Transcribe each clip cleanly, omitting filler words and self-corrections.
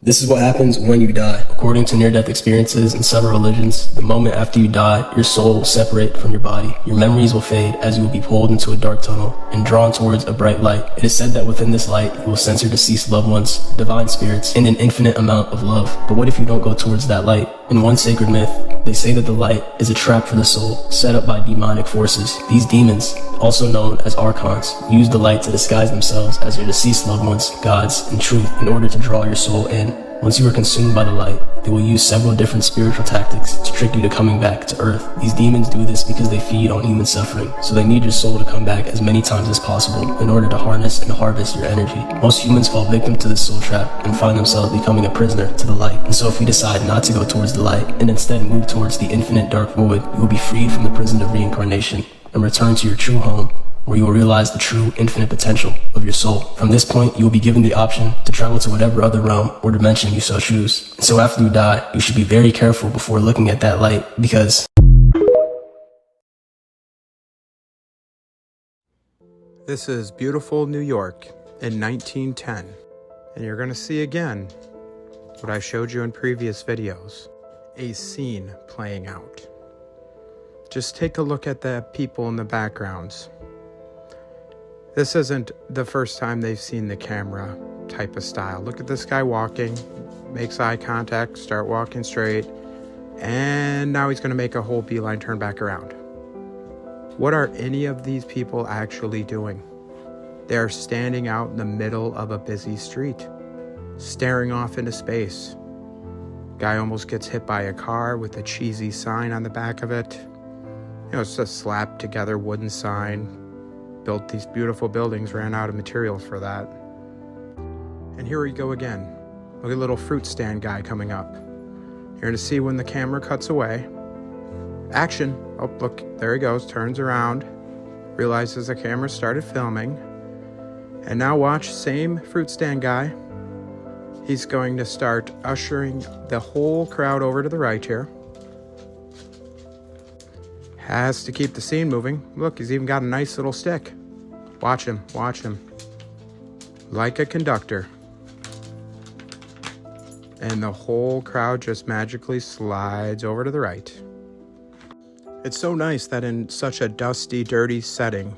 This is what happens when you die. According to near-death experiences in several religions, the moment after you die, your soul will separate from your body. Your memories will fade as you will be pulled into a dark tunnel and drawn towards a bright light. It is said that within this light, you will sense your deceased loved ones, divine spirits, and an infinite amount of love. But what if you don't go towards that light? In one sacred myth, they say that the light is a trap for the soul set up by demonic forces. These demons, also known as archons, use the light to disguise themselves as your deceased loved ones, gods, and truth in order to draw your soul in. Once you are consumed by the light, they will use several different spiritual tactics to trick you to coming back to Earth. These demons do this because they feed on human suffering, so they need your soul to come back as many times as possible in order to harness and harvest your energy. Most humans fall victim to this soul trap and find themselves becoming a prisoner to the light. And so if you decide not to go towards the light and instead move towards the infinite dark void, you will be freed from the prison of reincarnation and return to your true home, where you will realize the true infinite potential of your soul. From this point, you will be given the option to travel to whatever other realm or dimension you so choose. And so after you die, you should be very careful before looking at that light, because this is beautiful New York in 1910, and you're gonna see again what I showed you in previous videos, a scene playing out. Just take a look at the people in the backgrounds. This isn't the first time they've seen the camera type of style. Look at this guy walking, makes eye contact, start walking straight, and now he's gonna make a whole beeline turn back around. What are any of these people actually doing? They're standing out in the middle of a busy street, staring off into space. Guy almost gets hit by a car with a cheesy sign on the back of it. You know, it's a slapped together wooden sign. Built these beautiful buildings, ran out of materials for that. And here we go again. Look at little fruit stand guy coming up. You're gonna see when the camera cuts away. Action. Oh, look, there he goes, turns around, realizes the camera started filming. And now watch, same fruit stand guy. He's going to start ushering the whole crowd over to the right here. Has to keep the scene moving. Look, he's even got a nice little stick. Watch him, watch him. Like a conductor. And the whole crowd just magically slides over to the right. It's so nice that in such a dusty, dirty setting,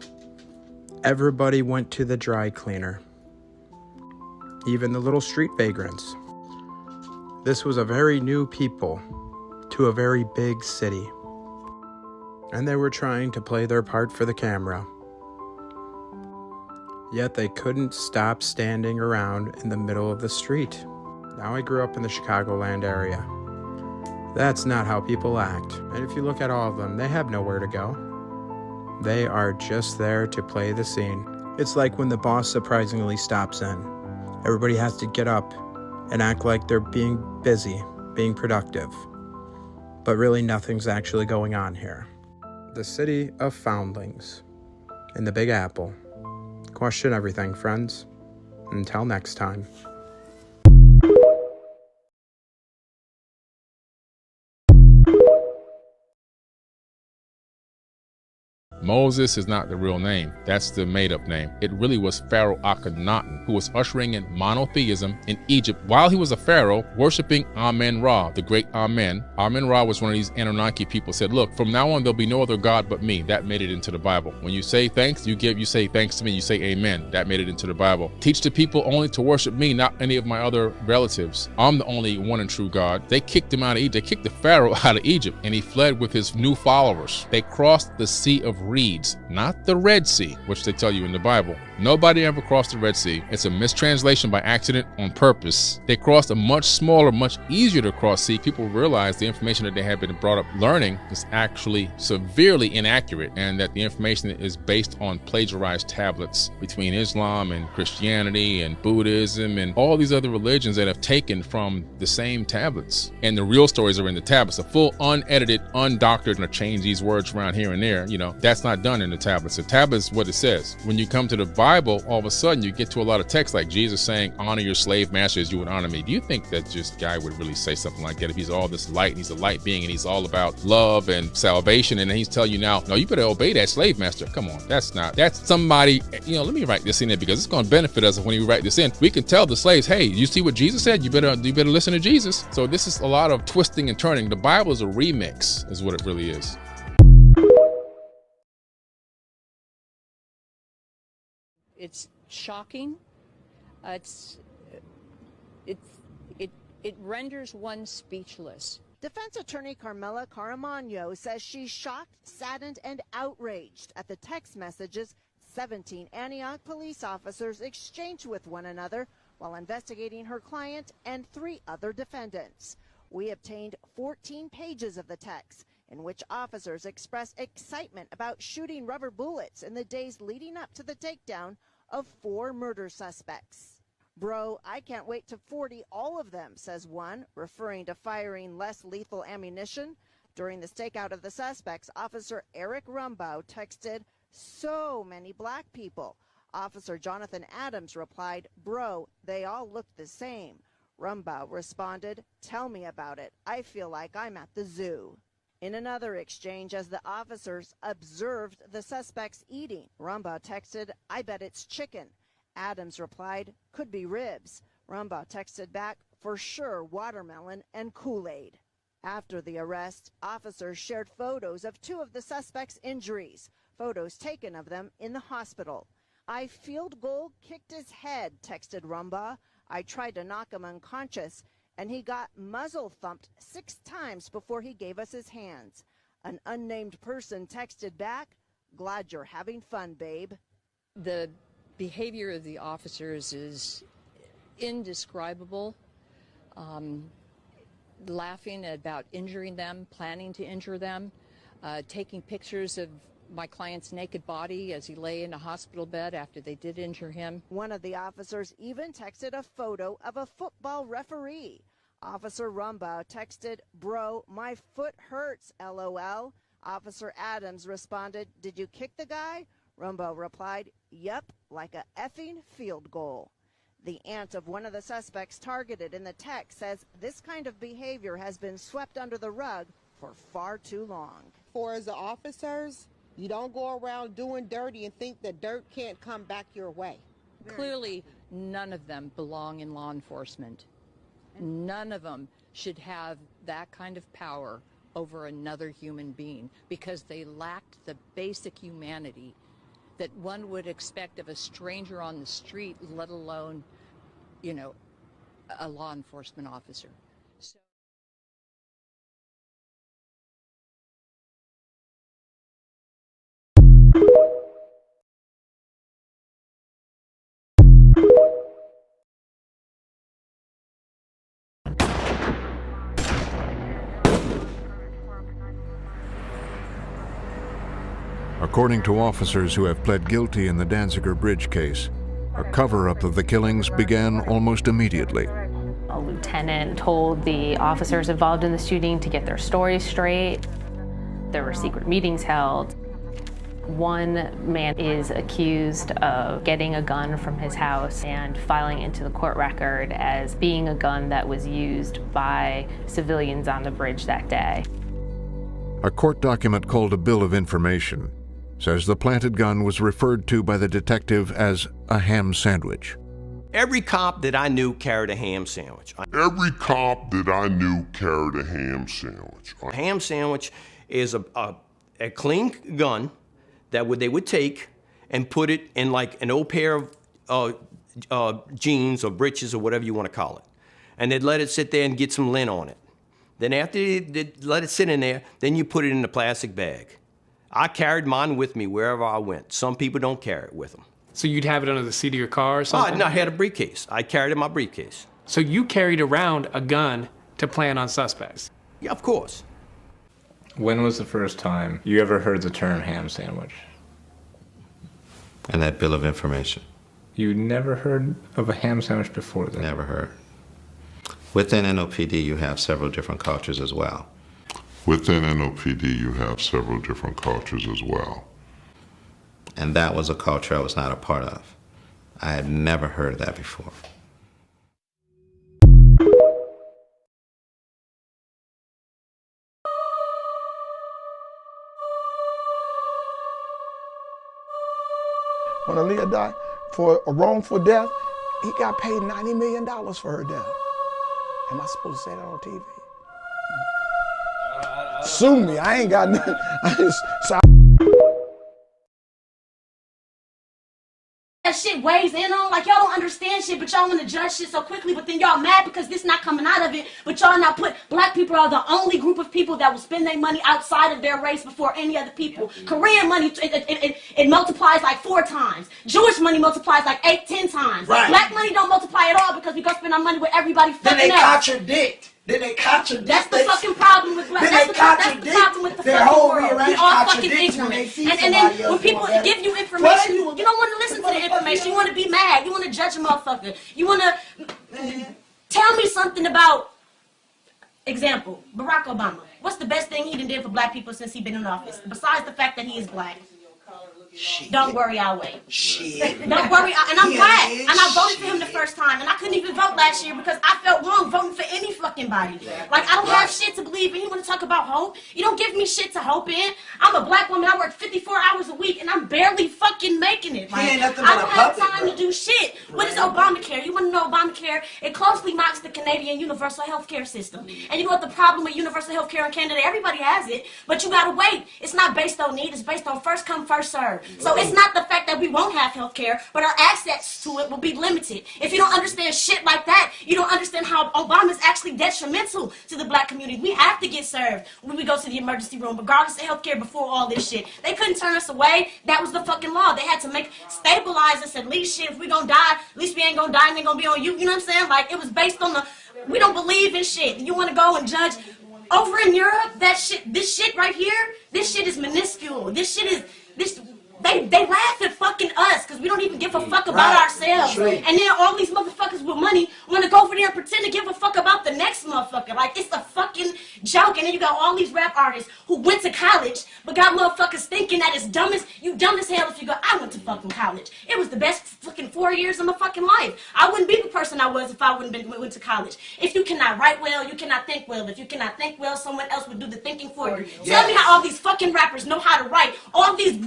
everybody went to the dry cleaner. Even the little street vagrants. This was a very new people to a very big city. And they were trying to play their part for the camera. Yet they couldn't stop standing around in the middle of the street. Now I grew up in the Chicagoland area. That's not how people act. And if you look at all of them, they have nowhere to go. They are just there to play the scene. It's like when the boss surprisingly stops in. Everybody has to get up and act like they're being busy, being productive. But really nothing's actually going on here. The city of foundlings in the Big Apple. Question everything, friends. Until next time. Moses is not the real name. That's the made-up name. It really was Pharaoh Akhenaten, who was ushering in monotheism in Egypt while he was a pharaoh, worshiping Amen-Ra, the great Amen. Amen-Ra was one of these Anunnaki people, said, look, from now on there'll be no other God but me. That made it into the Bible. When you say thanks, you say thanks to me, you say amen. That made it into the Bible. Teach the people only to worship me, not any of my other relatives. I'm the only one and true God. They kicked him out of Egypt. They kicked the Pharaoh out of Egypt, and he fled with his new followers. They crossed the Sea of Reeds, not the Red Sea, which they tell you in the Bible. Nobody ever crossed the Red Sea. It's a mistranslation by accident on purpose. They crossed a much smaller, much easier to cross sea. People realized the information that they had been brought up learning is actually severely inaccurate, and that the information is based on plagiarized tablets between Islam and Christianity and Buddhism and all these other religions that have taken from the same tablets. And the real stories are in the tablets. A full unedited, undoctored, and change these words around here and there, you know, that's not done in the tablets. The tablets, what it says. When you come to the Bible, all of a sudden you get to a lot of texts like Jesus saying, honor your slave master as you would honor me. Do you think that just guy would really say something like that if he's all this light and he's a light being and he's all about love and salvation, and then he's telling you now, no, you better obey that slave master? Come on, that's somebody, let me write this in there because it's going to benefit us when we write this in. We can tell the slaves, hey, you see what Jesus said? You better listen to Jesus. So this is a lot of twisting and turning. The Bible is a remix, is what it really is. It's shocking. It renders one speechless. Defense attorney Carmela Caramagno says she's shocked, saddened, and outraged at the text messages 17 Antioch police officers exchanged with one another while investigating her client and 3 other defendants. We obtained 14 pages of the text in which officers express excitement about shooting rubber bullets in the days leading up to the takedown of 4 murder suspects. Bro, I can't wait to 40 all of them, says one, referring to firing less lethal ammunition. During the stakeout of the suspects, Officer Eric Rumbaugh texted, so many black people. Officer Jonathan Adams replied, bro, they all look the same. Rumbaugh responded, tell me about it. I feel like I'm at the zoo. In another exchange, as the officers observed the suspects eating, Rumbaugh texted, I bet it's chicken. Adams replied, could be ribs. Rumbaugh texted back, for sure watermelon and Kool-Aid. After the arrest, officers shared photos of 2 of the suspects' injuries, photos taken of them in the hospital. I field goal kicked his head, texted Rumbaugh. I tried to knock him unconscious, and he got muzzle thumped 6 times before he gave us his hands. An unnamed person texted back, glad you're having fun, babe. The behavior of the officers is indescribable. Laughing about injuring them, planning to injure them, taking pictures of my client's naked body as he lay in a hospital bed after they did injure him. One of the officers even texted a photo of a football referee. Officer Rumbaugh texted, bro, my foot hurts, LOL. Officer Adams responded, did you kick the guy? Rumbaugh replied, yep, like a effing field goal. The aunt of one of the suspects targeted in the text says this kind of behavior has been swept under the rug for far too long. For as the officers, you don't go around doing dirty and think that dirt can't come back your way. Clearly, none of them belong in law enforcement. None of them should have that kind of power over another human being because they lacked the basic humanity that one would expect of a stranger on the street, let alone, a law enforcement officer. So According to officers who have pled guilty in the Danziger Bridge case, a cover-up of the killings began almost immediately. A lieutenant told the officers involved in the shooting to get their stories straight. There were secret meetings held. One man is accused of getting a gun from his house and filing into the court record as being a gun that was used by civilians on the bridge that day. A court document called a bill of information says the planted gun was referred to by the detective as a ham sandwich. Every cop that I knew carried a ham sandwich. Every cop that I knew carried a ham sandwich. A ham sandwich is a clean gun that they would take and put it in like an old pair of jeans or breeches or whatever you want to call it. And they'd let it sit there and get some lint on it. Then after they let it sit in there, then you put it in a plastic bag. I carried mine with me wherever I went. Some people don't carry it with them. So you'd have it under the seat of your car or something? No, I had a briefcase. I carried it in my briefcase. So you carried around a gun to plan on suspects? Yeah, of course. When was the first time you ever heard the term ham sandwich? And that bill of information. You never heard of a ham sandwich before that? Never heard. Within NOPD, you have several different cultures as well. Within NOPD, you have several different cultures as well. And that was a culture I was not a part of. I had never heard of that before. When Aaliyah died for a wrongful death, he got paid $90 million for her death. Am I supposed to say that on TV? Sue me, I ain't got nothing. That shit weighs in on, like y'all don't understand shit, but y'all want to judge shit so quickly, but then y'all mad because this not coming out of it, but y'all not put, black people are the only group of people that will spend their money outside of their race before any other people. Korean money, it multiplies like 4 times. Jewish money multiplies like 8-10 times. Right. Black money don't multiply at all because we go spend our money with everybody fucking else. Then they contradict. That's the fucking problem with black. That's the problem with the fucking world. We all fucking ignorant. And then when people give you information, you don't want to listen to the information. You want to be mad. You want to judge a motherfucker. You want to tell me something about, example, Barack Obama. What's the best thing he done did for black people since he been in office? Besides the fact that he is black. Shit. Don't worry, I'll wait. Shit. Don't worry, and I'm black, and I voted for him the first time, and I couldn't even vote last year because I felt wrong voting for any fucking body. Like, I don't have shit to believe in. You want to talk about hope? You don't give me shit to hope in. I'm a black woman. I work 54 hours a week, and I'm barely fucking making it. Like, I don't have time to do shit. What is Obamacare? You want to know Obamacare? It closely mocks the Canadian universal health care system. And you know what the problem with universal health care in Canada? Everybody has it, but you gotta wait. It's not based on need. It's based on first come, first serve. So it's not the fact that we won't have health care, but our access to it will be limited. If you don't understand shit like that, you don't understand how Obama is actually detrimental to the black community. We have to get served when we go to the emergency room, regardless of health care before all this shit. They couldn't turn us away. That was the fucking law. They had to stabilize us at least. Shit, if we gonna die, at least we ain't gonna die and they gonna be on you. You know what I'm saying? Like, it was based on we don't believe in shit. You want to go and judge over in Europe? This shit right here, this shit is minuscule. They laugh at fucking us because we don't even give a fuck about ourselves. And then all these motherfuckers with money want to go over there and pretend to give a fuck about the next motherfucker. Like, it's a fucking joke. And then you got all these rap artists who went to college but got motherfuckers thinking that it's you dumb as hell if you go, I went to fucking college. It was the best fucking 4 years of my fucking life. I wouldn't be the person I was if I went to college. If you cannot write well, you cannot think well. If you cannot think well, someone else would do the thinking for you. Tell me how all these fucking rappers know how to write all these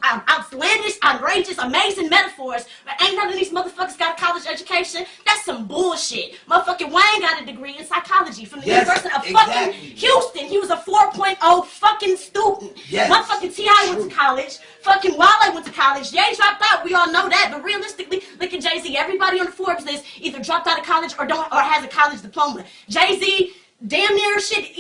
outlandish, outrageous, amazing metaphors, but ain't none of these motherfuckers got a college education. That's some bullshit. Motherfucking Wayne got a degree in psychology from the University of fucking Houston. He was a 4.0 fucking student. Motherfucking T.I. went to college. Fucking Wale went to college. Ye dropped out. We all know that. But realistically, look at Jay-Z. Everybody on the Forbes list either dropped out of college or has a college diploma. Jay-Z, damn near shit.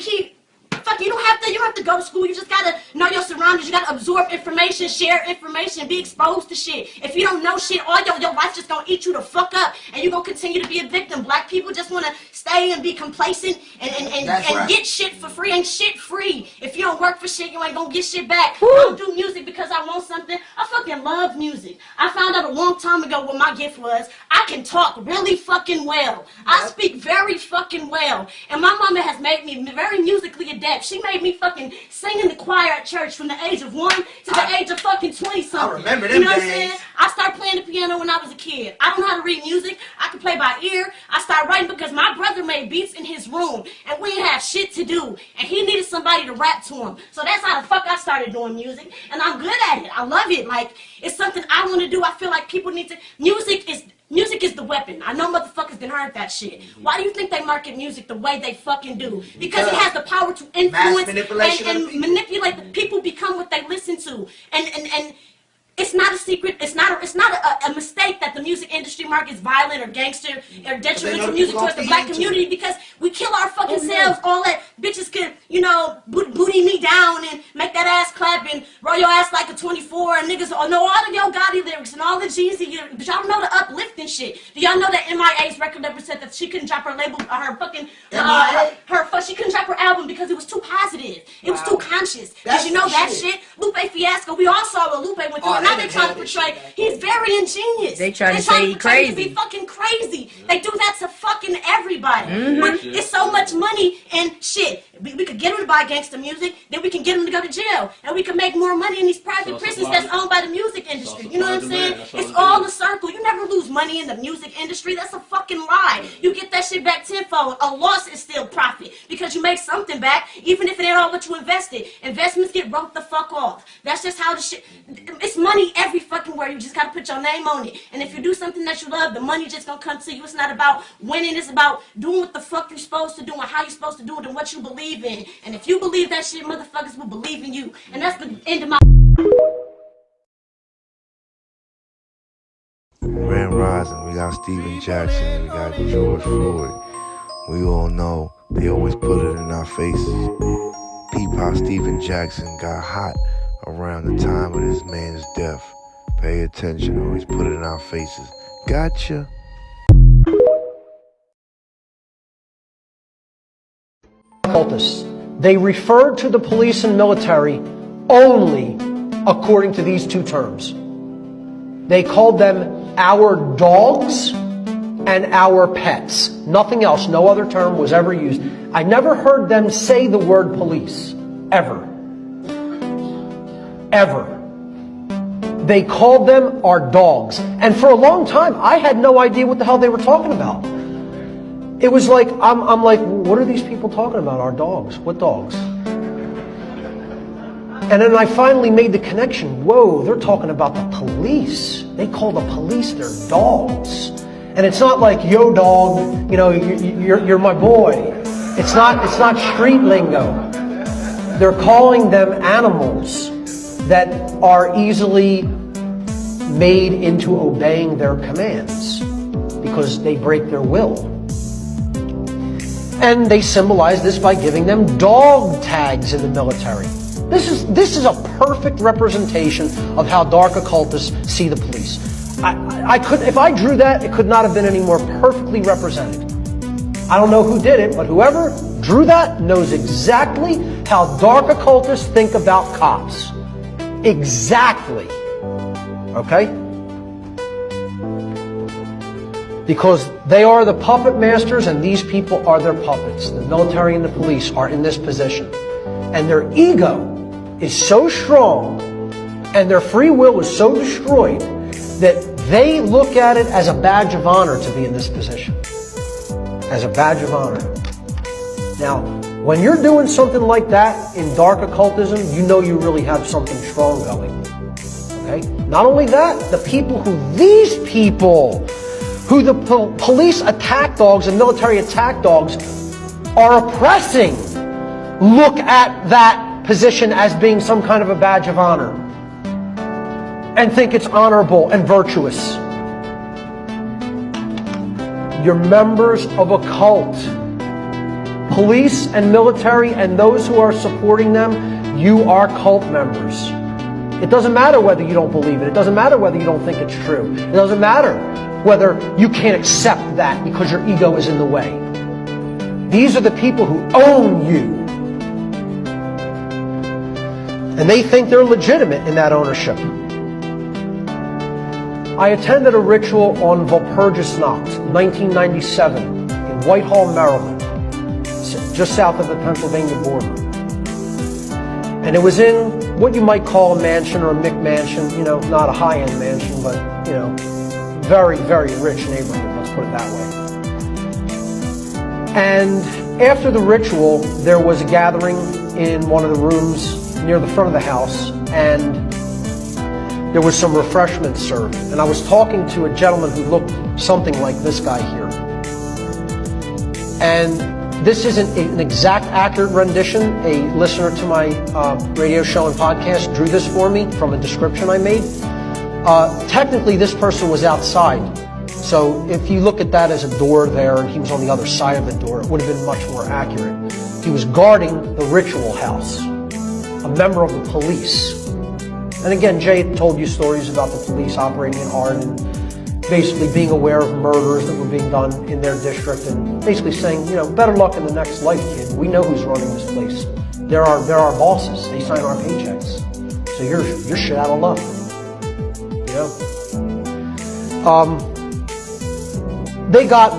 You don't have to go to school. You just gotta know your surroundings. You gotta absorb information, share information, be exposed to shit. If you don't know shit, all your life just gonna eat you the fuck up, and you gonna continue to be a victim. Black people just wanna stay and be complacent and get shit for free. Ain't shit free. If you don't work for shit, you ain't gonna get shit back. I don't do music because I want something. I fucking love music. I found out a long time ago what my gift was. I can talk really fucking well. I speak very fucking well, and my mama has made me very musically adept. She made me fucking sing in the choir at church from the age of 1 to the age of fucking 20-something. I remember them days. What I'm saying? I started playing the piano when I was a kid. I don't know how to read music. I can play by ear. I started writing because my brother made beats in his room, and we didn't have shit to do, and he needed somebody to rap to him. So that's how the fuck I started doing music, and I'm good at it. I love it. Like, it's something I want to do. I feel like people need to. Music is the weapon. I know motherfuckers done heard that shit. Why do you think they market music the way they fucking do? Because it has the power to influence and manipulate the people become what they listen to. And it's not a secret. It's not a mistake that the music industry markets violent or gangster or detrimental music towards the black community, because we kill our fucking selves. All that bitches could, booty me down and make that ass clap and roll your ass like a 24, and niggas know all the Yo Gotti lyrics and all the Jeezy. But y'all know the uplifting shit. Do y'all know that MIA's record label said that she couldn't drop her label, her fucking she couldn't drop her album because it was too positive. It was too conscious. Did you know that shit? Lupe Fiasco. We all saw what Lupe went through. Now they're trying to portray he's very ingenious. They trying to say he's crazy. To be fucking crazy. They do that to fucking everybody. But it's so much money and shit. We could get them to buy gangster music, then we can get them to go to jail, and we can make more money in these private prisons that's owned by the music industry. You know what I'm saying? It's all a circle. You never lose money in the music industry. That's a fucking lie. You get that shit back tenfold. A loss is still profit because you make something back, even if it ain't all what you invested. Investments get wrote the fuck off. That's just how the shit. It's money every fucking word. You just gotta put your name on it. And if you do something that you love, the money just gonna come to you. It's not about winning. It's about doing what the fuck you're supposed to do and how you're supposed to do it and what you believe in. And if you believe that shit, motherfuckers will believe in you. And that's the end of my. Grand Rising, we got Steven Jackson, we got George Floyd. We all know they always put it in our faces. Peep how Steven Jackson got hot around the time of this man's death. Pay attention, always put it in our faces. Gotcha. Cultists. They referred to the police and military only according to these two terms. They called them our dogs and our pets. Nothing else, no other term was ever used. I never heard them say the word police, ever. Ever. They called them our dogs. And for a long time, I had no idea what the hell they were talking about. It was like, I'm like, what are these people talking about? Our dogs? What dogs? And then I finally made the connection. Whoa, they're talking about the police. They call the police their dogs. And it's not like, yo dog, you know, you're my boy. It's not street lingo. They're calling them animals that are easily made into obeying their commands because they break their will. And they symbolize this by giving them dog tags in the military. This is a perfect representation of how dark occultists see the police. I could, if I drew that, it could not have been any more perfectly represented. I don't know who did it, but whoever drew that knows exactly how dark occultists think about cops. Exactly. Okay? Because they are the puppet masters and these people are their puppets. The military and the police are in this position. And their ego is so strong and their free will is so destroyed that they look at it as a badge of honor to be in this position. As a badge of honor. Now, when you're doing something like that in dark occultism, you know you really have something strong going. Okay? Not only that, these people who the police attack dogs and military attack dogs are oppressing, look at that position as being some kind of a badge of honor and think it's honorable and virtuous. You're members of a cult. Police and military and those who are supporting them, you are cult members. It doesn't matter whether you don't believe it. It doesn't matter whether you don't think it's true. It doesn't matter whether you can't accept that because your ego is in the way. These are the people who own you. And they think they're legitimate in that ownership. I attended a ritual on Walpurgisnacht, 1997, in Whitehall, Maryland, just south of the Pennsylvania border. And it was in what you might call a mansion or a McMansion, you know, not a high-end mansion, but, you know, very, very rich neighborhood, let's put it that way. And after the ritual, there was a gathering in one of the rooms near the front of the house, and there was some refreshments served. And I was talking to a gentleman who looked something like this guy here. And this isn't an exact accurate rendition. A listener to my radio show and podcast drew this for me from a description I made. Technically, this person was outside. So if you look at that as a door there and he was on the other side of the door, it would have been much more accurate. He was guarding the ritual house, a member of the police. And again, Jay told you stories about the police operating in Hard and basically being aware of murders that were being done in their district and basically saying, you know, better luck in the next life, kid. We know who's running this place. They're our bosses. They sign our paychecks. So you're shit out of luck. You know? They got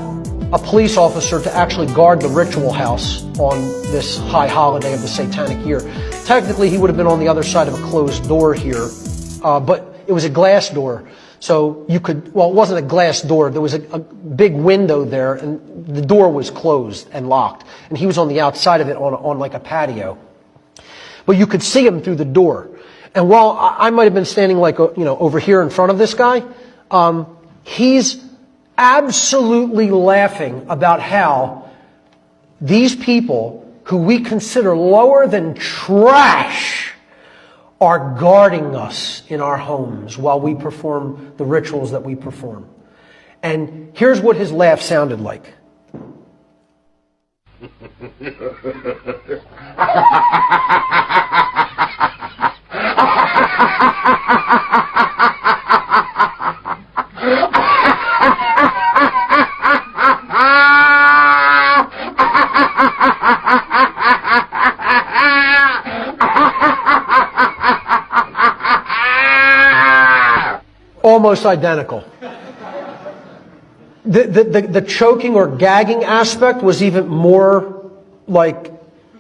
a police officer to actually guard the ritual house on this high holiday of the satanic year. Technically, he would have been on the other side of a closed door here, but it was a glass door. So you could, well, it wasn't a glass door. There was a big window there, and the door was closed and locked. And he was on the outside of it on like a patio. But you could see him through the door. And while I might have been standing like, over here in front of this guy, he's absolutely laughing about how these people who we consider lower than trash are guarding us in our homes while we perform the rituals that we perform. And here's what his laugh sounded like. Almost identical. The choking or gagging aspect was even more like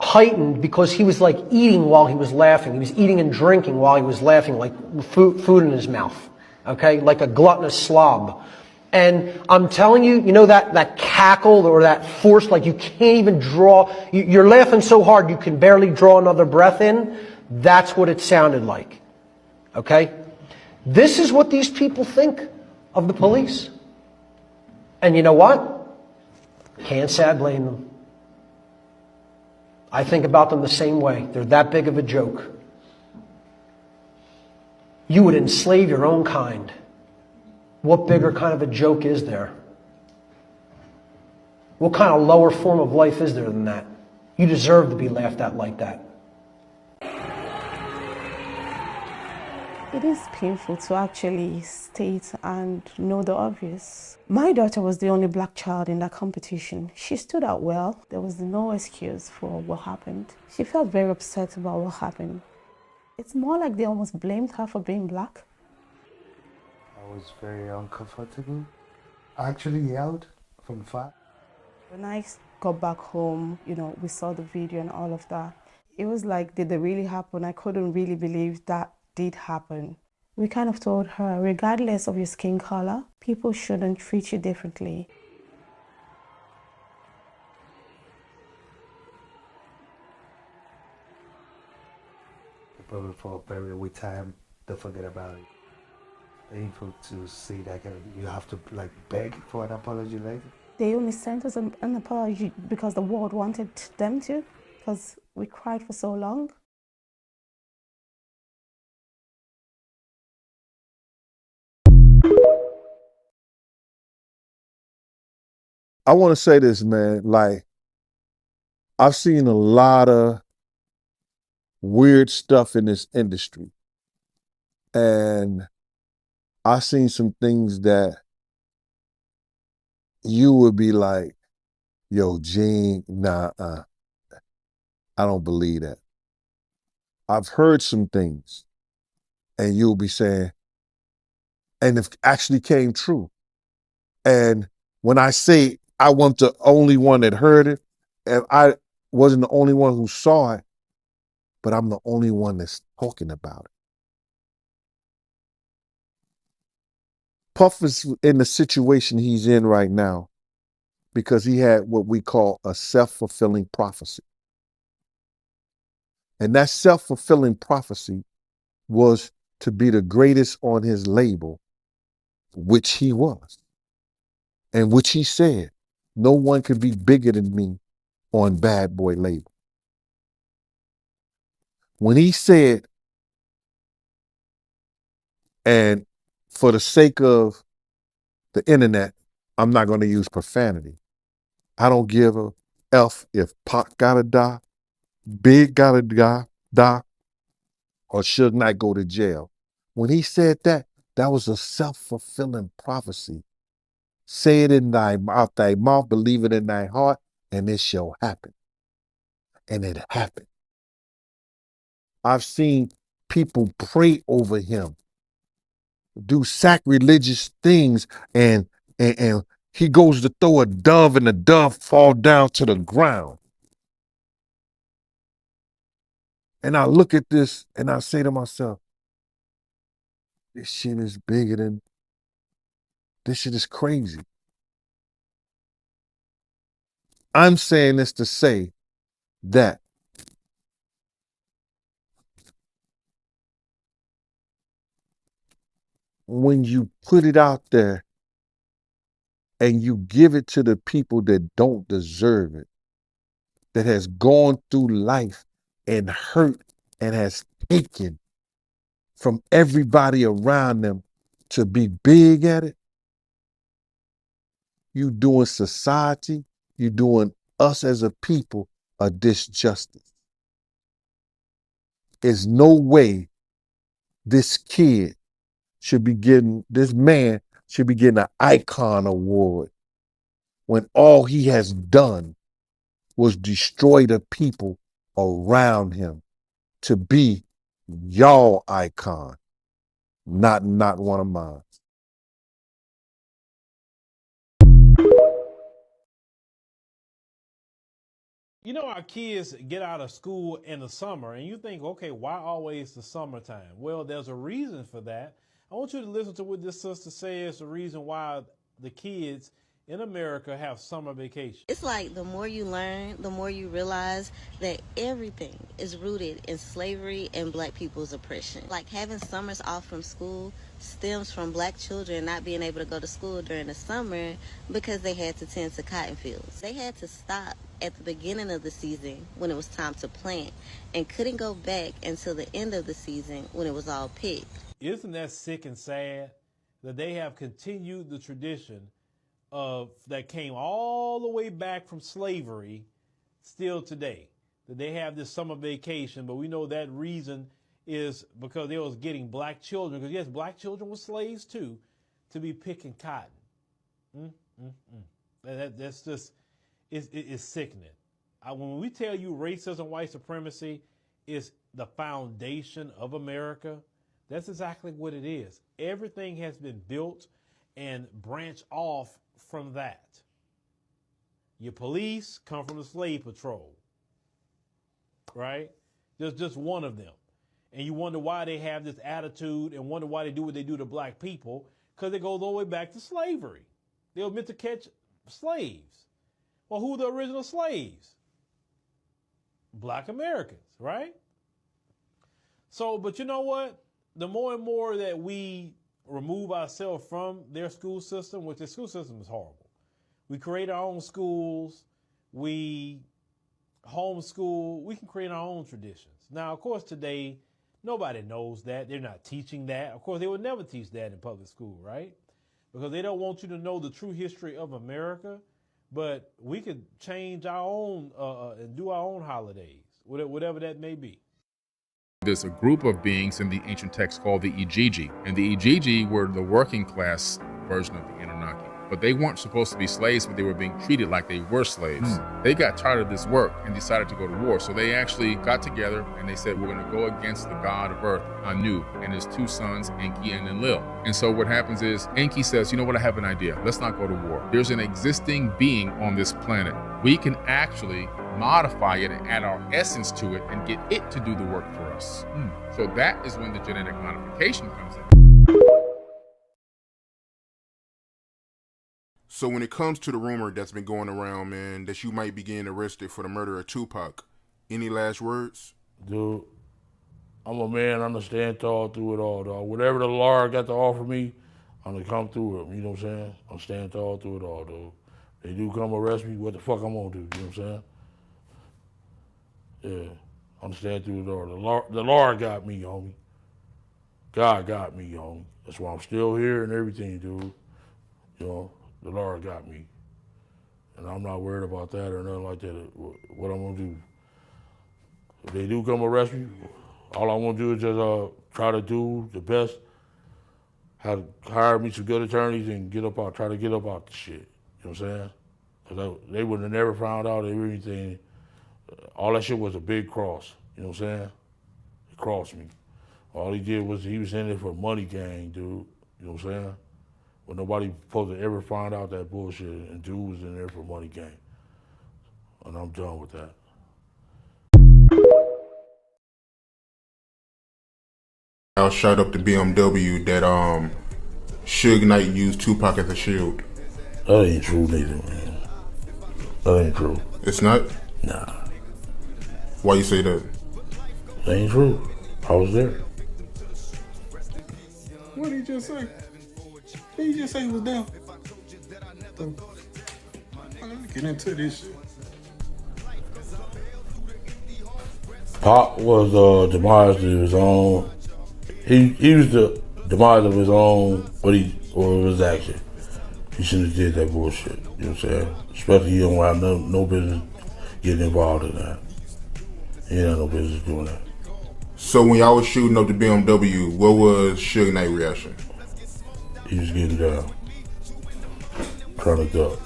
heightened because he was like eating while he was laughing. He was eating and drinking while he was laughing, like food in his mouth. Okay, like a gluttonous slob. And I'm telling you, that cackle or that force, like you can't even draw, you're laughing so hard you can barely draw another breath in. That's what it sounded like. Okay? This is what these people think of the police. And you know what? Can't say I blame them. I think about them the same way. They're that big of a joke. You would enslave your own kind. What bigger kind of a joke is there? What kind of lower form of life is there than that? You deserve to be laughed at like that. It is painful to actually state and know the obvious. My daughter was the only black child in that competition. She stood out well. There was no excuse for what happened. She felt very upset about what happened. It's more like they almost blamed her for being black. I was very uncomfortable. I actually yelled from far. When I got back home, we saw the video and all of that. It was like, did it really happen? I couldn't really believe that did happen. We kind of told her, regardless of your skin color, people shouldn't treat you differently. People for a very with time, don't forget about it. Painful to see that you have to beg for an apology later. They only sent us an apology because the world wanted them to, because we cried for so long. I want to say this, man. I've seen a lot of weird stuff in this industry. And I've seen some things that you would be like, yo, Gene, nah, I don't believe that. I've heard some things and you'll be saying, and it actually came true. And when I say I wasn't the only one that heard it, and I wasn't the only one who saw it, but I'm the only one that's talking about it. Puff is in the situation he's in right now because he had what we call a self-fulfilling prophecy. And that self-fulfilling prophecy was to be the greatest on his label, which he was, and which he said, no one could be bigger than me on Bad Boy label. When he said, and for the sake of the internet, I'm not going to use profanity. I don't give a F if Pac gotta die, Big gotta die, or Suge Knight go to jail. When he said that, that was a self-fulfilling prophecy. Say it in thy mouth, believe it in thy heart, and it shall happen. And it happened. I've seen people pray over him, do sacrilegious things, and He goes to throw a dove and the dove fall down to the ground. And I look at this and I say to myself, this shit is bigger than, this shit is crazy. I'm saying this to say that when you put it out there and you give it to the people that don't deserve it, that has gone through life and hurt and has taken from everybody around them to be big at it, you doing society, you doing us as a people a disjustice. There's no way this kid should be getting, this man should be getting an icon award when all he has done was destroy the people around him to be y'all icon, not one of mine. You know, our kids get out of school in the summer, and you think, okay, why always the summertime? Well, there's a reason for that. I want you to listen to what this sister says, the reason why the kids in America have summer vacation. It's like the more you learn, the more you realize that everything is rooted in slavery and black people's oppression. Like having summers off from school stems from black children not being able to go to school during the summer because they had to tend to cotton fields. They had to stop at the beginning of the season when it was time to plant and couldn't go back until the end of the season when it was all picked. Isn't that sick and sad that they have continued the tradition of that came all the way back from slavery still today, that they have this summer vacation, but we know that reason is because they was getting black children, because yes, black children were slaves too, to be picking cotton. That's just, it's sickening. When we tell you racism, white supremacy is the foundation of America, that's exactly what it is. Everything has been built and branched off from that. Your police come from the slave patrol, right? Just one of them. And you wonder why they have this attitude and wonder why they do what they do to black people, because it goes all the way back to slavery. They were meant to catch slaves. Well, who were the original slaves? Black Americans, right? So, but you know what? The more and more that we remove ourselves from their school system, which their school system is horrible. We create our own schools. We homeschool. We can create our own traditions. Now, of course, today, nobody knows that. They're not teaching that. Of course, they would never teach that in public school, right? Because they don't want you to know the true history of America. But we could change our own and do our own holidays, whatever that may be. There's a group of beings in the ancient text called the Igigi, and the Igigi were the working class version of the Anunnaki. But they weren't supposed to be slaves, but they were being treated like they were slaves. They got tired of this work and decided to go to war. So they actually got together and they said, we're going to go against the god of earth, Anu, and his two sons, Enki and Enlil. And so what happens is Enki says, you know what, I have an idea. Let's not go to war. There's an existing being on this planet. We can actually modify it and add our essence to it and get it to do the work for us. So that is when the genetic modification comes in. So when it comes to the rumor that's been going around, man, that you might be getting arrested for the murder of Tupac, any last words? Dude, I'm a man, I'm gonna stand tall through it all, dog. Whatever the Lord got to offer me, I'm gonna come through it, you know what I'm saying? I'm stand tall through it all, dude. They do come arrest me, what the fuck I'm gonna do, you know what I'm saying? Yeah, I'm gonna stand through it all. The Lord got me, homie. God got me, homie. That's why I'm still here and everything, dude. You know? The Lord got me. And I'm not worried about that or nothing like that. What I'm gonna do. If they do come arrest me, all I'm gonna do is just try to do the best. Hire me some good attorneys and try to get up out the shit. You know what I'm saying? Because they would have never found out everything. All that shit was a big cross. You know what I'm saying? It crossed me. All he did was he was in it for money gang, dude. You know what I'm saying? But nobody supposed to ever find out that bullshit, and dude was in there for money game. And I'm done with that. I shot up the BMW that Suge Knight used Tupac as a shield. That ain't true neither, man. That ain't true. It's not? Nah. Why you say that? That ain't true. I was there. What did he just say? Did he just say he was there? Let me get into this shit. Pop was demised of his own. He was the demise of his own, or his action. He shouldn't have did that bullshit. You know what I'm saying? Especially he don't have no business getting involved in that. He ain't have no business doing that. So when y'all was shooting up the BMW, what was Suge Knight's reaction? He was getting down, trying to duck.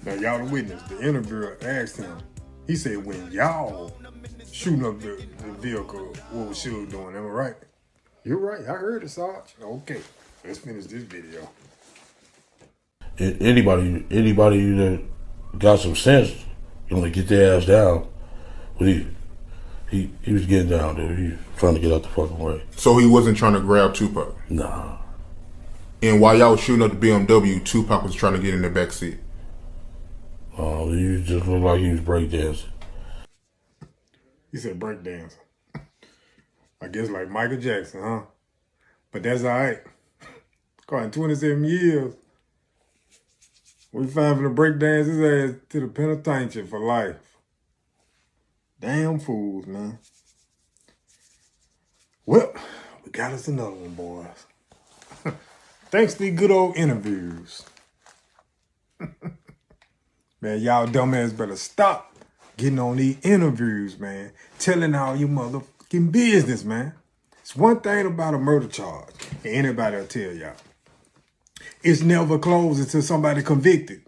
Now y'all the witness. The interviewer asked him. He said, "When y'all shooting up the vehicle, what was Suge doing? Am I right?" You're right. I heard it, Sarge. Okay, let's finish this video. Anybody that got some sense, you know, get their ass down. But he was getting down there. He was trying to get out the fucking way. So he wasn't trying to grab Tupac? Nah. And while y'all was shooting up the BMW, Tupac was trying to get in the back seat? He just looked like he was breakdancing. He said breakdancing. I guess like Michael Jackson, huh? But that's all right. God, in 27 years, we found him to breakdance his ass to the penitentiary for life. Damn fools, man. Well, we got us another one, boys. Thanks to these good old interviews. Man, y'all dumbass better stop getting on these interviews, man. Telling all your motherfucking business, man. It's one thing about a murder charge, and anybody will tell y'all. It's never closed until somebody convicted.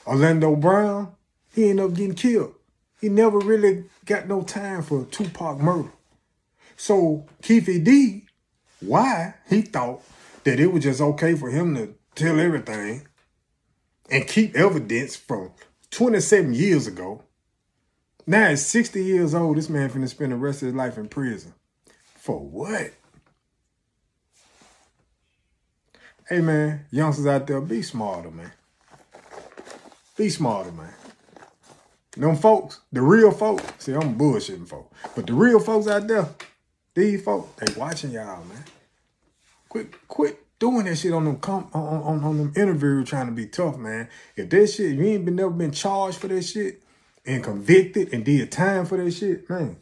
Orlando Brown, he ended up getting killed. He never really got no time for Tupac murder. So Keefe D, why he thought that it was just okay for him to tell everything and keep evidence from 27 years ago. Now at 60 years old, this man finna spend the rest of his life in prison. For what? Hey man, youngsters out there, be smarter, man. Be smarter, man. Them folks, the real folks, see, I'm bullshitting folks, but the real folks out there, these folks, they watching y'all, man. Quit doing that shit on them on them interviews trying to be tough, man. If that shit, you ain't never been charged for that shit and convicted and did time for that shit, man,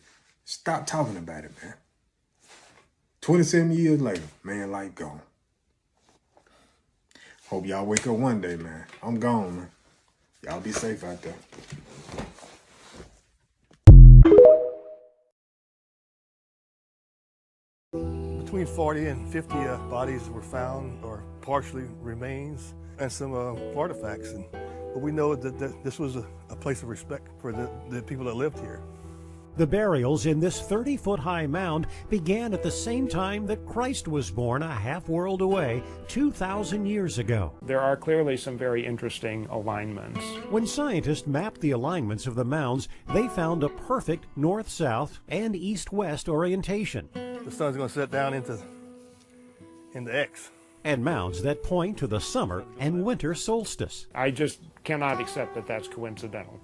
stop talking about it, man. 27 years later, man, life gone. Hope y'all wake up one day, man. I'm gone, man. Y'all be safe out there. Between 40 and 50 bodies were found, or partially remains, and some artifacts. But we know that this was a place of respect for the people that lived here. The burials in this 30-foot-high mound began at the same time that Christ was born, a half-world away, 2,000 years ago. There are clearly some very interesting alignments. When scientists mapped the alignments of the mounds, they found a perfect north-south and east-west orientation. The sun's going to set down into X. And mounds that point to the summer and winter solstice. I just cannot accept that that's coincidental.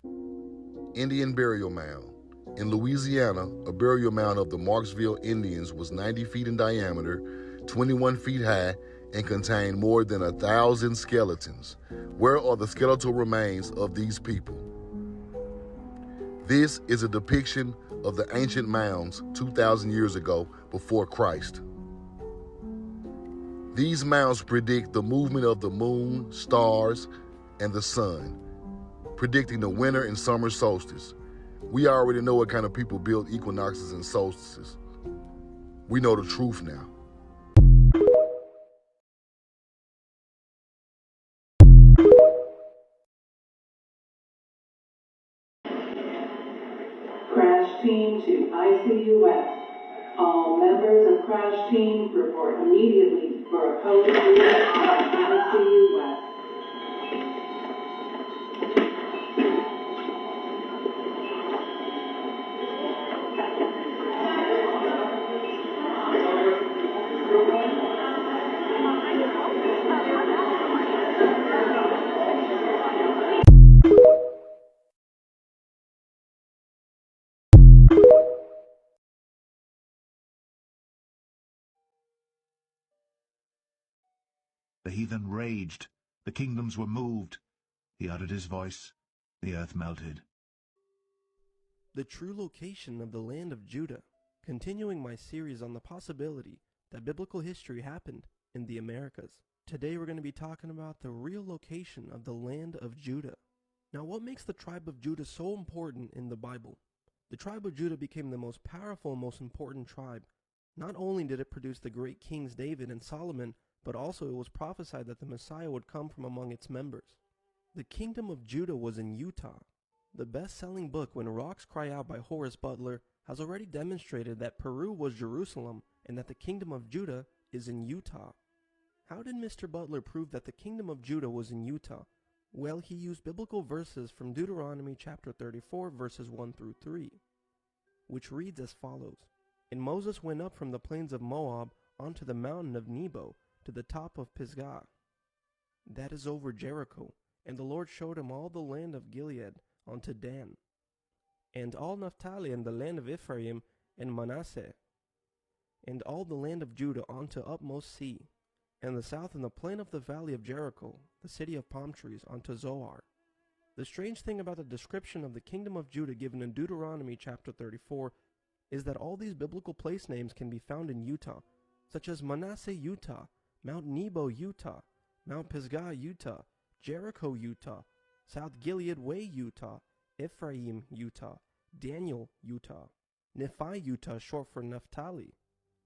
Indian burial mound. In Louisiana, a burial mound of the Marksville Indians was 90 feet in diameter, 21 feet high, and contained more than 1,000 skeletons. Where are the skeletal remains of these people? This is a depiction of the ancient mounds 2,000 years ago before Christ. These mounds predict the movement of the moon, stars, and the sun, predicting the winter and summer solstice. We already know what kind of people build equinoxes and solstices. We know the truth now. Crash team to ICU West. All members of crash team report immediately for opposing Tennessee West. The heathen raged, the kingdoms were moved. He uttered his voice, the earth melted. The true location of the land of Judah, continuing my series on the possibility that biblical history happened in the Americas. Today we're going to be talking about the real location of the land of Judah. Now, what makes the tribe of Judah so important in the Bible? The tribe of Judah became the most powerful and most important tribe. Not only did it produce the great kings David and Solomon, but also it was prophesied that the Messiah would come from among its members. The kingdom of Judah was in Utah. The best-selling book When Rocks Cry Out by Horace Butler has already demonstrated that Peru was Jerusalem and that the kingdom of Judah is in Utah. How did Mr. Butler prove that the kingdom of Judah was in Utah? Well, he used biblical verses from Deuteronomy chapter 34 verses 1 through 3, which reads as follows. And Moses went up from the plains of Moab onto the mountain of Nebo, to the top of Pisgah, that is over Jericho, and the Lord showed him all the land of Gilead unto Dan, and all Naphtali and the land of Ephraim and Manasseh, and all the land of Judah unto utmost sea, and the south and the plain of the valley of Jericho, the city of palm trees, unto Zoar. The strange thing about the description of the kingdom of Judah given in Deuteronomy chapter 34 is that all these biblical place names can be found in Utah, such as Manasseh, Utah, Mount Nebo, Utah, Mount Pisgah, Utah, Jericho, Utah, South Gilead Way, Utah, Ephraim, Utah, Daniel, Utah, Nephi, Utah, short for Naphtali,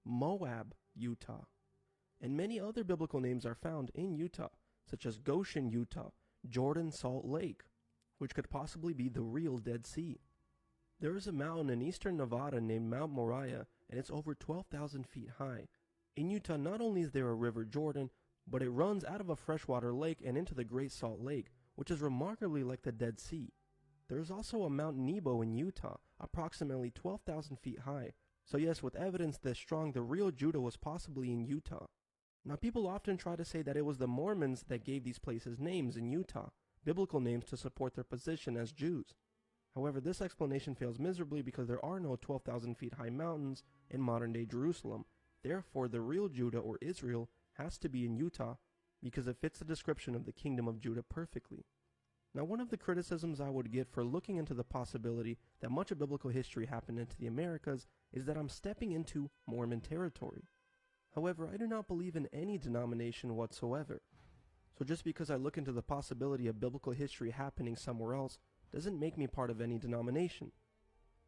Moab, Utah, and many other biblical names are found in Utah, such as Goshen, Utah, Jordan, Salt Lake, which could possibly be the real Dead Sea. There is a mountain in eastern Nevada named Mount Moriah, and it's over 12,000 feet high. In Utah, not only is there a river Jordan, but it runs out of a freshwater lake and into the Great Salt Lake, which is remarkably like the Dead Sea. There is also a Mount Nebo in Utah, approximately 12,000 feet high. So yes, with evidence this strong, the real Judah was possibly in Utah. Now, people often try to say that it was the Mormons that gave these places names in Utah, biblical names to support their position as Jews. However, this explanation fails miserably because there are no 12,000 feet high mountains in modern-day Jerusalem. Therefore, the real Judah or Israel has to be in Utah because it fits the description of the kingdom of Judah perfectly. Now, one of the criticisms I would get for looking into the possibility that much of biblical history happened into the Americas is that I'm stepping into Mormon territory. However, I do not believe in any denomination whatsoever. So just because I look into the possibility of biblical history happening somewhere else doesn't make me part of any denomination.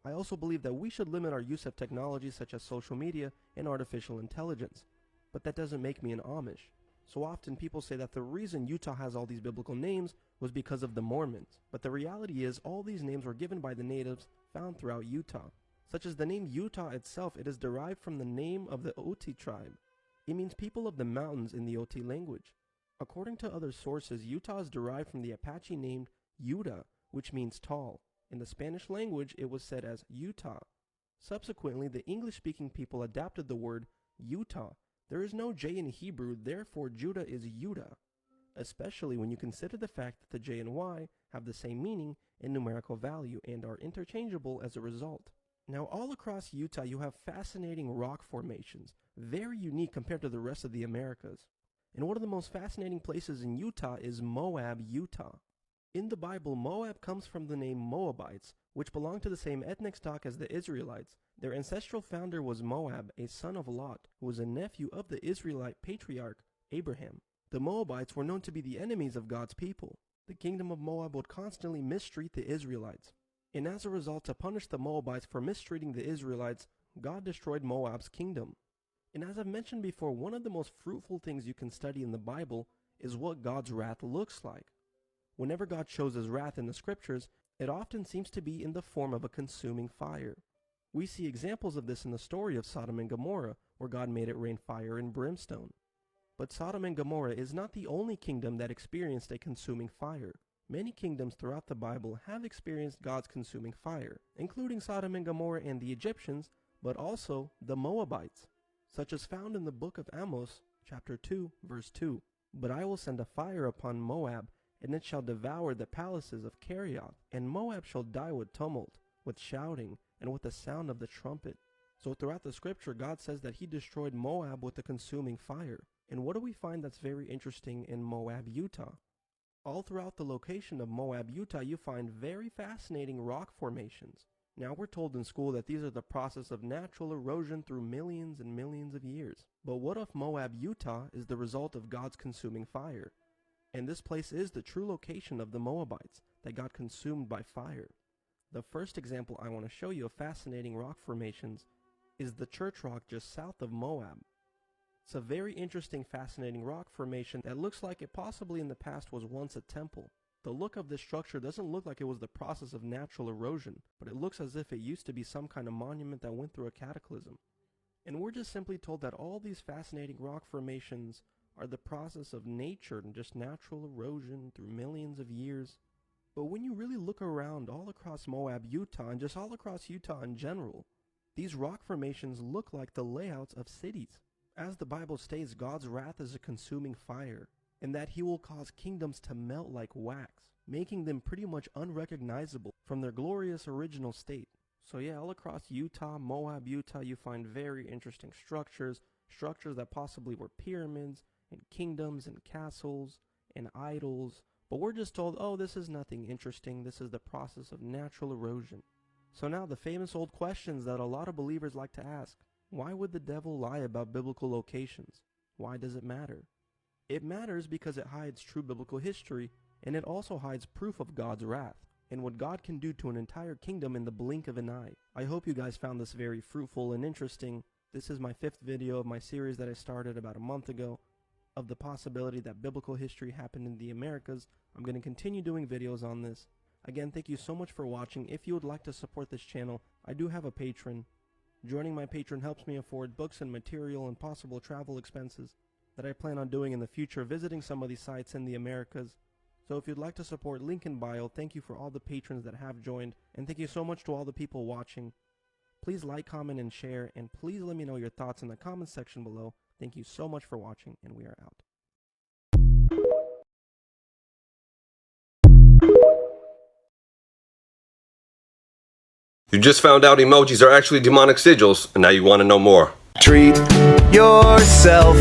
I also believe that we should limit our use of technology such as social media and artificial intelligence, but that doesn't make me an Amish. So often people say that the reason Utah has all these biblical names was because of the Mormons, but the reality is all these names were given by the natives found throughout Utah. Such as the name Utah itself, it is derived from the name of the Oti tribe. It means people of the mountains in the Oti language. According to other sources, Utah is derived from the Apache name Yuta, which means tall. In the Spanish language, it was said as Utah. Subsequently, the English-speaking people adapted the word Utah. There is no J in Hebrew, therefore Judah is Yuda, especially when you consider the fact that the J and Y have the same meaning and numerical value and are interchangeable as a result. Now, all across Utah, you have fascinating rock formations, very unique compared to the rest of the Americas. And one of the most fascinating places in Utah is Moab, Utah. In the Bible, Moab comes from the name Moabites, which belong to the same ethnic stock as the Israelites. Their ancestral founder was Moab, a son of Lot, who was a nephew of the Israelite patriarch Abraham. The Moabites were known to be the enemies of God's people. The kingdom of Moab would constantly mistreat the Israelites. And as a result, to punish the Moabites for mistreating the Israelites, God destroyed Moab's kingdom. And as I've mentioned before, one of the most fruitful things you can study in the Bible is what God's wrath looks like. Whenever God shows his wrath in the scriptures, it often seems to be in the form of a consuming fire. We see examples of this in the story of Sodom and Gomorrah, where God made it rain fire and brimstone. But Sodom and Gomorrah is not the only kingdom that experienced a consuming fire. Many kingdoms throughout the Bible have experienced God's consuming fire, including Sodom and Gomorrah and the Egyptians, but also the Moabites, such as found in the book of Amos, chapter 2, verse 2. But I will send a fire upon Moab, and it shall devour the palaces of Kerioth, and Moab shall die with tumult, with shouting, and with the sound of the trumpet. So throughout the scripture, God says that he destroyed Moab with a consuming fire. And what do we find that's very interesting in Moab, Utah? All throughout the location of Moab, Utah, you find very fascinating rock formations. Now we're told in school that these are the process of natural erosion through millions and millions of years. But what if Moab, Utah is the result of God's consuming fire? And this place is the true location of the Moabites that got consumed by fire. The first example I want to show you of fascinating rock formations is the church rock just south of Moab. It's a very interesting, fascinating rock formation that looks like it possibly in the past was once a temple. The look of this structure doesn't look like it was the process of natural erosion, but it looks as if it used to be some kind of monument that went through a cataclysm. And we're just simply told that all these fascinating rock formations are the process of nature and just natural erosion through millions of years. But when you really look around all across Moab, Utah, and just all across Utah in general, these rock formations look like the layouts of cities. As the Bible states, God's wrath is a consuming fire, and that he will cause kingdoms to melt like wax, making them pretty much unrecognizable from their glorious original state. So yeah, all across Utah, Moab, Utah, you find very interesting structures that possibly were pyramids, and kingdoms, and castles, and idols. But we're just told, oh, this is nothing interesting, this is the process of natural erosion. So now the famous old questions that a lot of believers like to ask. Why would the devil lie about biblical locations? Why does it matter? It matters because it hides true biblical history, and it also hides proof of God's wrath, and what God can do to an entire kingdom in the blink of an eye. I hope you guys found this very fruitful and interesting. This is my 5th video of my series that I started about a month ago, of the possibility that biblical history happened in the Americas. I'm going to continue doing videos on this. Again, thank you so much for watching. If you would like to support this channel, I do have a Patreon. Joining my Patreon helps me afford books and material and possible travel expenses that I plan on doing in the future, visiting some of these sites in the Americas. So if you'd like to support, link in bio. Thank you for all the patrons that have joined, and thank you so much to all the people watching. Please like, comment, and share, and please let me know your thoughts in the comment section below. Thank you so much for watching, and we are out. You just found out emojis are actually demonic sigils, and now you want to know more. Treat yourself.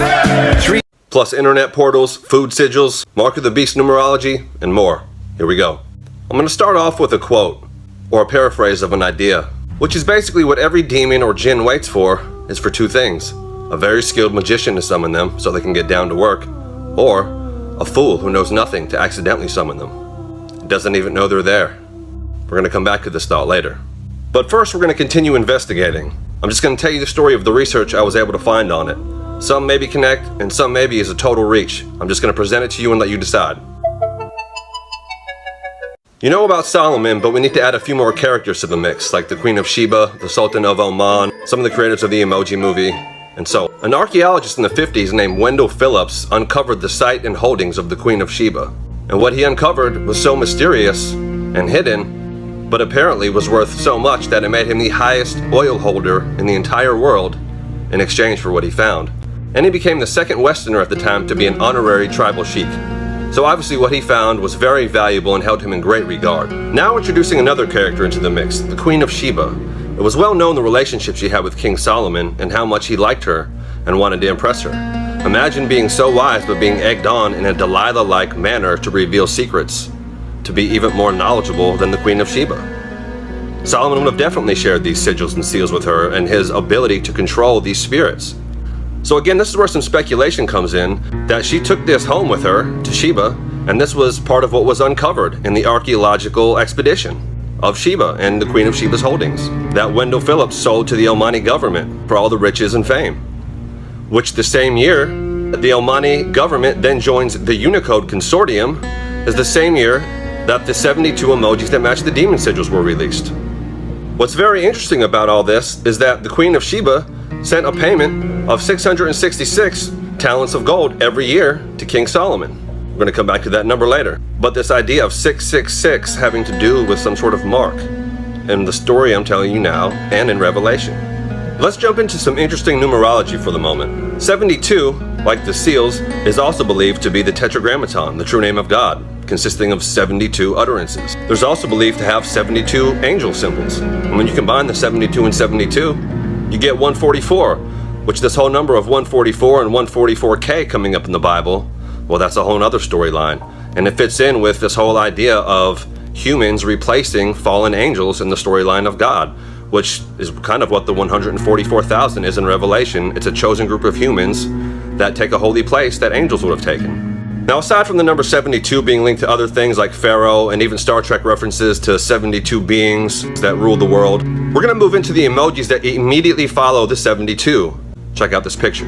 Plus internet portals, food sigils, Mark of the Beast numerology, and more. Here we go. I'm going to start off with a quote, or a paraphrase of an idea, which is basically what every demon or jinn waits for, is for two things. A very skilled magician to summon them so they can get down to work, or a fool who knows nothing to accidentally summon them. Doesn't even know they're there. We're going to come back to this thought later. But first we're going to continue investigating. I'm just going to tell you the story of the research I was able to find on it. Some maybe connect, and some maybe is a total reach. I'm just going to present it to you and let you decide. You know about Solomon, but we need to add a few more characters to the mix, like the Queen of Sheba, the Sultan of Oman, some of the creators of the Emoji Movie, and so on. An archaeologist in the 50s named Wendell Phillips uncovered the site and holdings of the Queen of Sheba. And what he uncovered was so mysterious and hidden, but apparently was worth so much that it made him the highest oil holder in the entire world in exchange for what he found. And he became the second Westerner at the time to be an honorary tribal sheik. So obviously what he found was very valuable and held him in great regard. Now introducing another character into the mix, the Queen of Sheba. It was well known the relationship she had with King Solomon and how much he liked her and wanted to impress her. Imagine being so wise but being egged on in a Delilah-like manner to reveal secrets, to be even more knowledgeable than the Queen of Sheba. Solomon would have definitely shared these sigils and seals with her and his ability to control these spirits. So again, this is where some speculation comes in, that she took this home with her to Sheba, and this was part of what was uncovered in the archaeological expedition of Sheba and the Queen of Sheba's holdings, that Wendell Phillips sold to the Omani government for all the riches and fame. Which the same year, the Omani government then joins the Unicode Consortium, is the same year that the 72 emojis that match the demon sigils were released. What's very interesting about all this is that the Queen of Sheba sent a payment of $666 talents of gold every year to King Solomon. We're going to come back to that number later. But this idea of 666 having to do with some sort of mark in the story I'm telling you now and in Revelation. Let's jump into some interesting numerology for the moment. 72, like the seals, is also believed to be the Tetragrammaton, the true name of God, consisting of 72 utterances. There's also believed to have 72 angel symbols. And when you combine the 72 and 72, you get 144, which this whole number of 144 and 144K coming up in the Bible, well, that's a whole other storyline. And it fits in with this whole idea of humans replacing fallen angels in the storyline of God, which is kind of what the 144,000 is in Revelation. It's a chosen group of humans that take a holy place that angels would have taken. Now, aside from the number 72 being linked to other things like Pharaoh and even Star Trek references to 72 beings that rule the world, we're going to move into the emojis that immediately follow the 72. Check out this picture.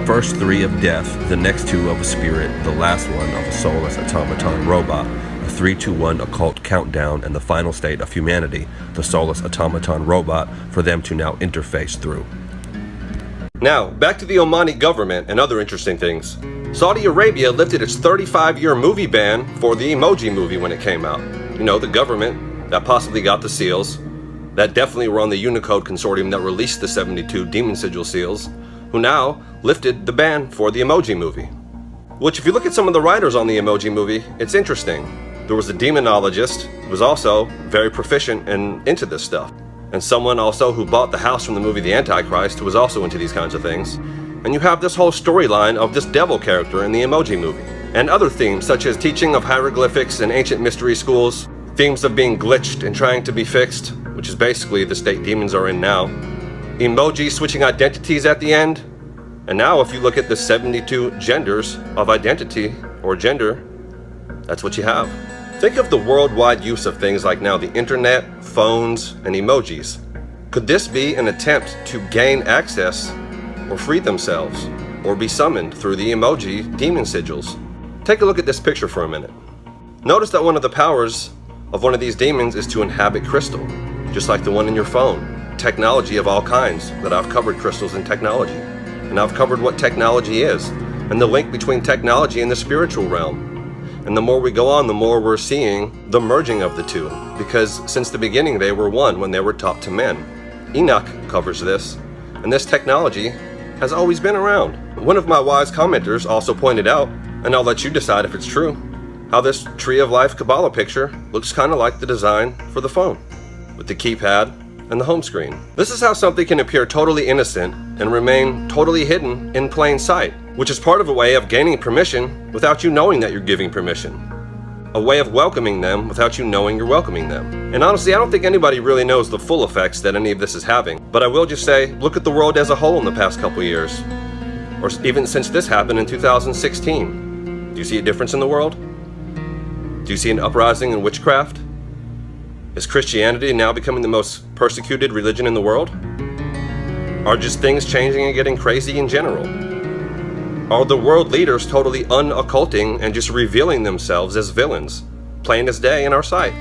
First 3 of death, the next 2 of a spirit, the last one of a soulless automaton robot, a 3-2-1 occult countdown, and the final state of humanity, the soulless automaton robot, for them to now interface through. Now, back to the Omani government and other interesting things. Saudi Arabia lifted its 35-year movie ban for the Emoji Movie when it came out. You know, the government that possibly got the seals, that definitely were on the Unicode consortium that released the 72 Demon Sigil seals, who now lifted the ban for the Emoji Movie. Which, if you look at some of the writers on the Emoji Movie, it's interesting. There was a demonologist who was also very proficient and into this stuff. And someone also who bought the house from the movie The Antichrist, who was also into these kinds of things. And you have this whole storyline of this devil character in the Emoji Movie. And other themes, such as teaching of hieroglyphics in ancient mystery schools, themes of being glitched and trying to be fixed, which is basically the state demons are in now. Emoji switching identities at the end. And now if you look at the 72 genders of identity or gender, that's what you have. Think of the worldwide use of things like now the internet, phones, and emojis. Could this be an attempt to gain access or free themselves or be summoned through the emoji demon sigils? Take a look at this picture for a minute. Notice that one of the powers of one of these demons is to inhabit crystal, just like the one in your phone. Technology of all kinds that I've covered crystals and technology. And I've covered what technology is and the link between technology and the spiritual realm. And the more we go on, the more we're seeing the merging of the two, because since the beginning they were one when they were taught to men. Enoch covers this, and this technology has always been around. One of my wise commenters also pointed out, and I'll let you decide if it's true, how this Tree of Life Kabbalah picture looks kind of like the design for the phone, with the keypad and the home screen. This is how something can appear totally innocent and remain totally hidden in plain sight, which is part of a way of gaining permission without you knowing that you're giving permission. A way of welcoming them without you knowing you're welcoming them. And honestly, I don't think anybody really knows the full effects that any of this is having. But I will just say, look at the world as a whole in the past couple years. Or even since this happened in 2016. Do you see a difference in the world? Do you see an uprising in witchcraft? Is Christianity now becoming the most persecuted religion in the world? Are just things changing and getting crazy in general? Are the world leaders totally unocculting and just revealing themselves as villains, plain as day in our sight?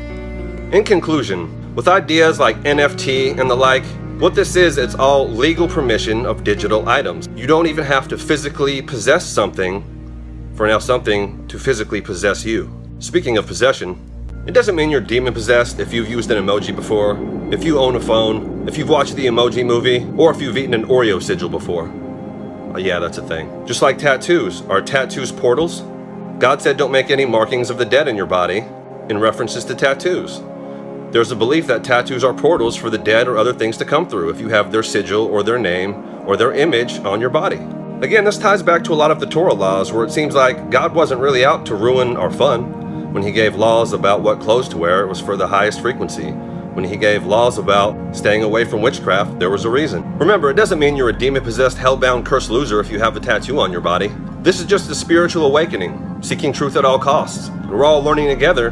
In conclusion, with ideas like NFT and the like, what this is, it's all legal permission of digital items. You don't even have to physically possess something for now something to physically possess you. Speaking of possession, it doesn't mean you're demon possessed if you've used an emoji before, if you own a phone, if you've watched the Emoji Movie, or if you've eaten an Oreo sigil before. Yeah, that's a thing. Just like tattoos. Are tattoos portals? God said don't make any markings of the dead in your body, in references to tattoos. There's a belief that tattoos are portals for the dead or other things to come through if you have their sigil or their name or their image on your body. Again, this ties back to a lot of the Torah laws where it seems like God wasn't really out to ruin our fun. When he gave laws about what clothes to wear, it was for the highest frequency. When he gave laws about staying away from witchcraft, there was a reason. Remember, it doesn't mean you're a demon-possessed, hell-bound, cursed loser if you have a tattoo on your body. This is just a spiritual awakening, seeking truth at all costs. And we're all learning together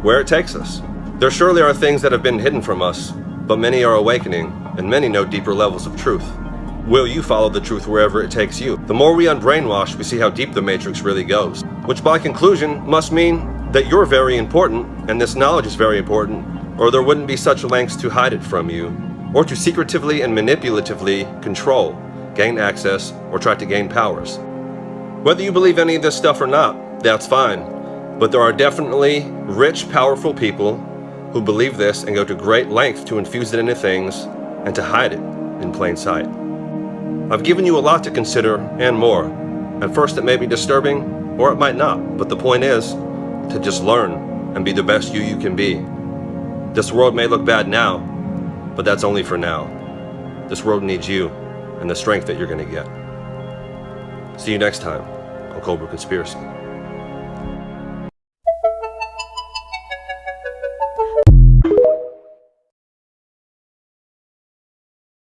where it takes us. There surely are things that have been hidden from us, but many are awakening, and many know deeper levels of truth. Will you follow the truth wherever it takes you? The more we unbrainwash, we see how deep the matrix really goes. Which by conclusion must mean that you're very important, and this knowledge is very important, or there wouldn't be such lengths to hide it from you, or to secretively and manipulatively control gain access, or try to gain powers. Whether you believe any of this stuff or not, that's fine. But there are definitely rich, powerful people who believe this and go to great lengths to infuse it into things and to hide it in plain sight. I've given you a lot to consider and more. At first it may be disturbing, or it might not, but the point is to just learn and be the best you can be. This world may look bad now, but that's only for now. This world needs you and the strength that you're going to get. See you next time on Cold Brew Conspiracy.